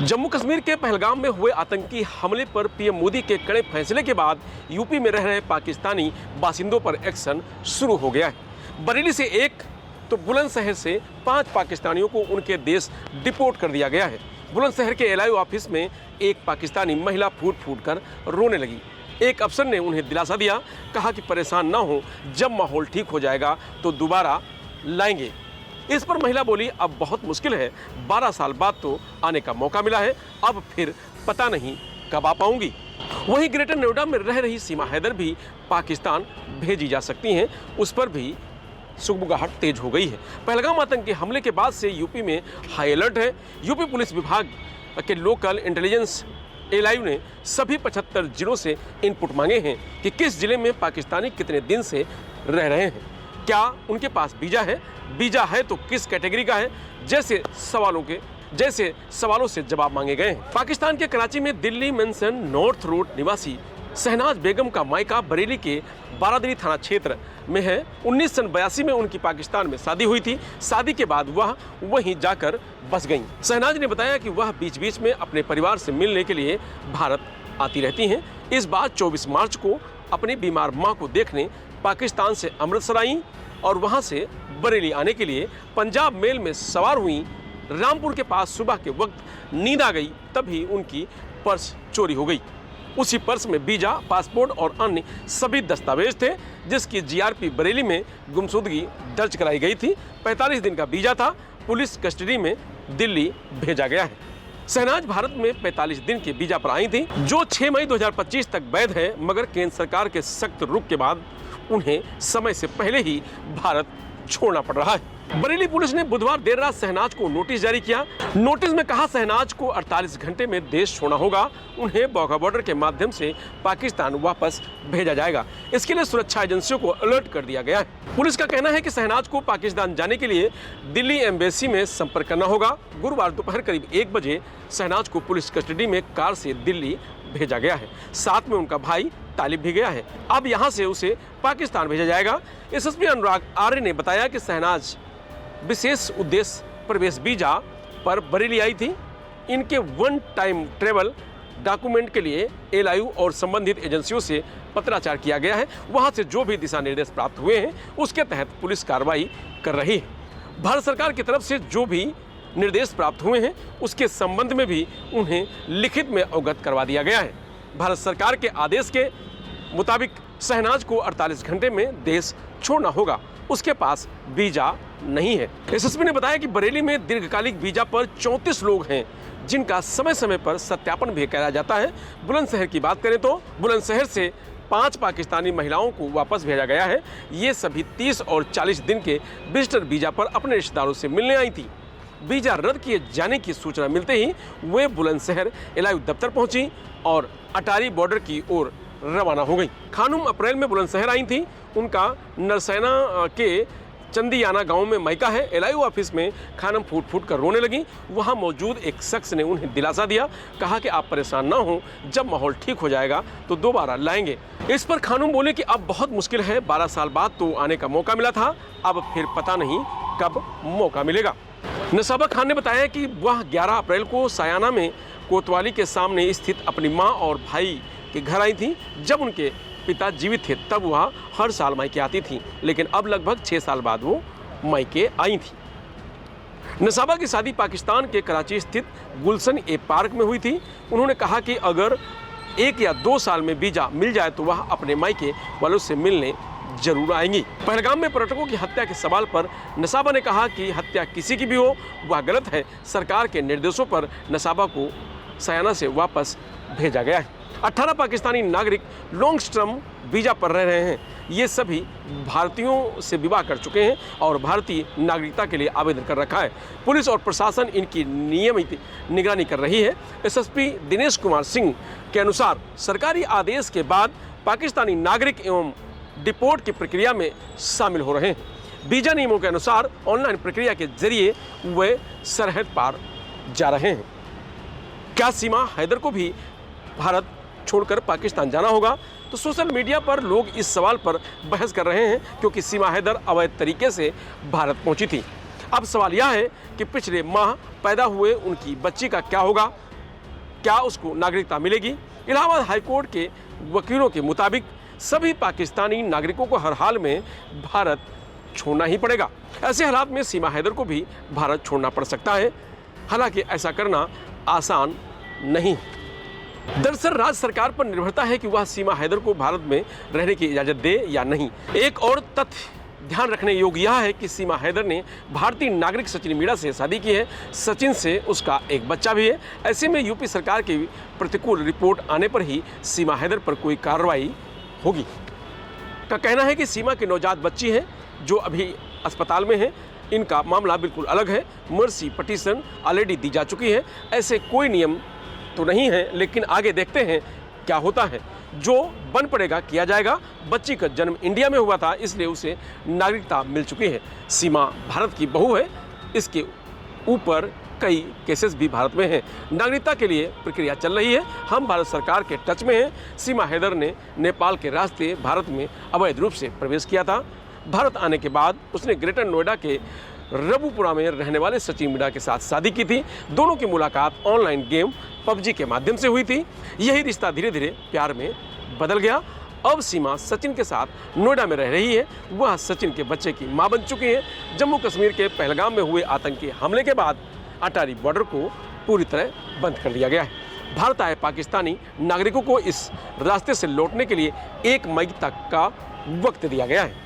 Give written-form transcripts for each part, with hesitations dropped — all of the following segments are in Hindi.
जम्मू कश्मीर के पहलगाम में हुए आतंकी हमले पर पीएम मोदी के कड़े फैसले के बाद यूपी में रह रहे पाकिस्तानी बासिंदों पर एक्शन शुरू हो गया है। बरेली से 1 तो बुलंदशहर से 5 पाकिस्तानियों को उनके देश डिपोर्ट कर दिया गया है। बुलंदशहर के एलआईयू ऑफिस में एक पाकिस्तानी महिला फूट फूट कर रोने लगी। एक अफसर ने उन्हें दिलासा दिया, कहा कि परेशान ना हो, जब माहौल ठीक हो जाएगा तो दोबारा लाएंगे। इस पर महिला बोली, अब बहुत मुश्किल है, 12 साल बाद तो आने का मौका मिला है, अब फिर पता नहीं कब आ पाऊंगी। वहीं ग्रेटर नोएडा में रह रही सीमा हैदर भी पाकिस्तान भेजी जा सकती हैं, उस पर भी सुगबुगाहट तेज हो गई है। पहलगाम आतंकी हमले के बाद से यूपी में हाई अलर्ट है। यूपी पुलिस विभाग के लोकल इंटेलिजेंस एलआईयू ने सभी 75 जिलों से इनपुट मांगे हैं कि किस जिले में पाकिस्तानी कितने दिन से रह रहे हैं, क्या उनके पास वीजा है, वीजा है तो किस कैटेगरी का है, जैसे सवालों से जवाब मांगे गए हैं। पाकिस्तान के कराची में दिल्ली मेंशन नॉर्थ रोड निवासी शहनाज बेगम का मायका बरेली के बारादरी थाना क्षेत्र में है। 1982 में उनकी पाकिस्तान में शादी हुई थी। शादी के बाद वह वहीं जाकर बस गईं। शहनाज ने बताया कि वह बीच बीच में अपने परिवार से मिलने के लिए भारत आती रहती हैं। इस बार 24 मार्च को अपनी बीमार मां को देखने पाकिस्तान से अमृतसर आईं और वहां से बरेली आने के लिए पंजाब मेल में सवार हुई। रामपुर के पास सुबह के वक्त नींद आ गई, तभी उनकी पर्स चोरी हो गई। उसी पर्स में वीजा, पासपोर्ट और अन्य सभी दस्तावेज थे, जिसकी जीआरपी बरेली में गुमशुदगी दर्ज कराई गई थी। 45 दिन का वीजा था। पुलिस कस्टडी में दिल्ली भेजा गया है। शहनाज भारत में 45 दिन के वीजा पर आई थी, जो 6 मई 2025 तक वैध है, मगर केंद्र सरकार के सख्त रुख के बाद उन्हें समय से पहले ही भारत छोड़ना पड़ रहा है। बरेली पुलिस ने बुधवार देर रात शहनाज को नोटिस जारी किया। नोटिस में कहा शहनाज को 48 घंटे में देश छोड़ना होगा। उन्हें वाघा बॉर्डर के माध्यम से पाकिस्तान वापस भेजा जाएगा। इसके लिए सुरक्षा एजेंसियों को अलर्ट कर दिया गया है। पुलिस का कहना है कि शहनाज को पाकिस्तान जाने के लिए दिल्ली एम्बेसी में संपर्क करना होगा। गुरुवार दोपहर करीब 1 बजे शहनाज को पुलिस कस्टडी में कार से दिल्ली भेजा गया है। साथ में उनका भाई तालिब भी गया है। अब यहां से उसे पाकिस्तान भेजा जाएगा। एसएसपी अनुराग आर्य ने बताया कि शहनाज विशेष उद्देश्य प्रवेश वीजा पर बरेली आई थी। इनके 1 टाइम ट्रेवल डॉक्यूमेंट के लिए एलआईयू और संबंधित एजेंसियों से पत्राचार किया गया है। वहां से जो भी दिशा निर्देश प्राप्त हुए हैं, उसके तहत पुलिस कार्रवाई कर रही है। भारत सरकार की तरफ से जो भी निर्देश प्राप्त हुए हैं, उसके संबंध में भी उन्हें लिखित में अवगत करवा दिया गया है। भारत सरकार के आदेश के मुताबिक शहनाज को 48 घंटे में देश छोड़ना होगा। उसके पास वीजा नहीं है। एसएसपी ने बताया कि बरेली में दीर्घकालिक वीजा पर 34 लोग हैं, जिनका समय समय पर सत्यापन भी कराया जाता है। बुलंदशहर की बात करें तो बुलंदशहर से 5 पाकिस्तानी महिलाओं को वापस भेजा गया है। ये सभी 30 और 40 दिन के विजिटर वीजा पर अपने रिश्तेदारों से मिलने आई थी। वीजा रद्द किए जाने की सूचना मिलते ही वे बुलंदशहर एलआईयू दफ्तर पहुंची और अटारी बॉर्डर की ओर रवाना हो गई। खानम अप्रैल में बुलंदशहर आई थी। उनका नरसैना के चंदियाना गांव में मायका है। एलआईयू ऑफिस में खानम फूट फूट कर रोने लगी। वहां मौजूद एक शख्स ने उन्हें दिलासा दिया, कहा कि आप परेशान ना हो, जब माहौल ठीक हो जाएगा तो दोबारा लाएंगे। इस पर खानम बोले कि अब बहुत मुश्किल है, 12 साल बाद तो आने का मौका मिला था, अब फिर पता नहीं कब मौका मिलेगा। नसाबा खान ने बताया कि वह 11 अप्रैल को सायाना में कोतवाली के सामने स्थित अपनी मां और भाई के घर आई थी। जब उनके पिता जीवित थे तब वह हर साल मायके आती थी, लेकिन अब लगभग 6 साल बाद वो मायके आई थी। नसाबा की शादी पाकिस्तान के कराची स्थित गुलशन ए पार्क में हुई थी। उन्होंने कहा कि अगर 1 या 2 साल में वीजा मिल जाए तो वह अपने मायके वालों से मिलने जरूर आएंगी। पहलगाम में पर्यटकों की हत्या के सवाल पर नसाबा ने कहा कि हत्या किसी की भी हो, वह गलत है। सरकार के निर्देशों पर नसाबा को सयाना से वापस भेजा गया है। 18 पाकिस्तानी नागरिक लॉन्ग टर्म वीजा पर रह रहे हैं। ये सभी भारतीयों से विवाह कर चुके हैं और भारतीय नागरिकता के लिए आवेदन कर रखा है। पुलिस और प्रशासन इनकी नियमित निगरानी कर रही है। एसएसपी दिनेश कुमार सिंह के अनुसार सरकारी आदेश के बाद पाकिस्तानी नागरिक एवं डिपोर्ट की प्रक्रिया में शामिल हो रहे हैं। वीजा नियमों के अनुसार ऑनलाइन प्रक्रिया के जरिए वे सरहद पार जा रहे हैं। क्या सीमा हैदर को भी भारत छोड़कर पाकिस्तान जाना होगा? तो सोशल मीडिया पर लोग इस सवाल पर बहस कर रहे हैं, क्योंकि सीमा हैदर अवैध तरीके से भारत पहुंची थी। अब सवाल यह है कि पिछले माह पैदा हुए उनकी बच्ची का क्या होगा? क्या उसको नागरिकता मिलेगी? इलाहाबाद हाईकोर्ट के वकीलों के मुताबिक सभी पाकिस्तानी नागरिकों को हर हाल में भारत छोड़ना ही पड़ेगा। ऐसे हालात में सीमा हैदर को भी भारत छोड़ना पड़ सकता है। हालांकि ऐसा करना आसान नहीं। दरअसल राज्य सरकार पर निर्भरता है कि वह सीमा हैदर को भारत में रहने की इजाज़त दे या नहीं। एक और तथ्य ध्यान रखने योग्य यह है कि सीमा हैदर ने भारतीय नागरिक सचिन मीणा से शादी की है। सचिन से उसका एक बच्चा भी है। ऐसे में यूपी सरकार की प्रतिकूल रिपोर्ट आने पर ही सीमा हैदर पर कोई कार्रवाई होगी। का कहना है कि सीमा की नवजात बच्ची है जो अभी अस्पताल में है। इनका मामला बिल्कुल अलग है। मर्सी पिटीशन ऑलरेडी दी जा चुकी है। ऐसे कोई नियम तो नहीं है, लेकिन आगे देखते हैं क्या होता है। जो बन पड़ेगा किया जाएगा। बच्ची का जन्म इंडिया में हुआ था, इसलिए उसे नागरिकता मिल चुकी है। सीमा भारत की बहू है। इसके ऊपर कई केसेस भी भारत में हैं। नागरिकता के लिए प्रक्रिया चल रही है। हम भारत सरकार के टच में हैं। सीमा हैदर ने नेपाल के रास्ते भारत में अवैध रूप से प्रवेश किया था। भारत आने के बाद उसने ग्रेटर नोएडा के रबुपुरा में रहने वाले सचिन मीणा के साथ शादी की थी। दोनों की मुलाकात ऑनलाइन गेम PUBG के माध्यम से हुई थी। यही रिश्ता धीरे धीरे प्यार में बदल गया। अब सीमा सचिन के साथ नोएडा में रह रही है। वह सचिन के बच्चे की मां बन चुकी है। जम्मू कश्मीर के पहलगाम में हुए आतंकी हमले के बाद अटारी बॉर्डर को पूरी तरह बंद कर दिया गया है। भारत आए पाकिस्तानी नागरिकों को इस रास्ते से लौटने के लिए 1 मई तक का वक्त दिया गया है।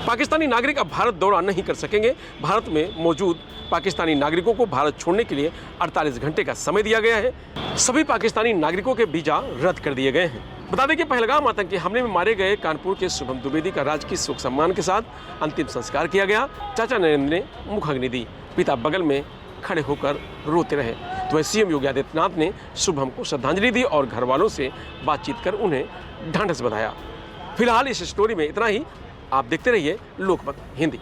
पाकिस्तानी नागरिक अब भारत दौरा नहीं कर सकेंगे। भारत में मौजूद पाकिस्तानी नागरिकों को भारत छोड़ने के लिए 48 घंटे का समय दिया गया है। सभी पाकिस्तानी नागरिकों के वीजा रद्द कर दिए गए हैं। बता दें कि पहलगाम आतंकी हमले में मारे गए कानपुर के शुभम द्विवेदी का राजकीय शोक सम्मान के साथ अंतिम संस्कार किया गया। चाचा नरेंद्र ने मुखाग्नि दी। पिता बगल में खड़े होकर रोते रहे। तो सीएम योगी आदित्यनाथ ने शुभम को श्रद्धांजलि दी और घर वालों से बातचीत कर उन्हें ढांढस बंधाया। फिलहाल इस स्टोरी में इतना ही। आप देखते रहिए लोकमत हिंदी।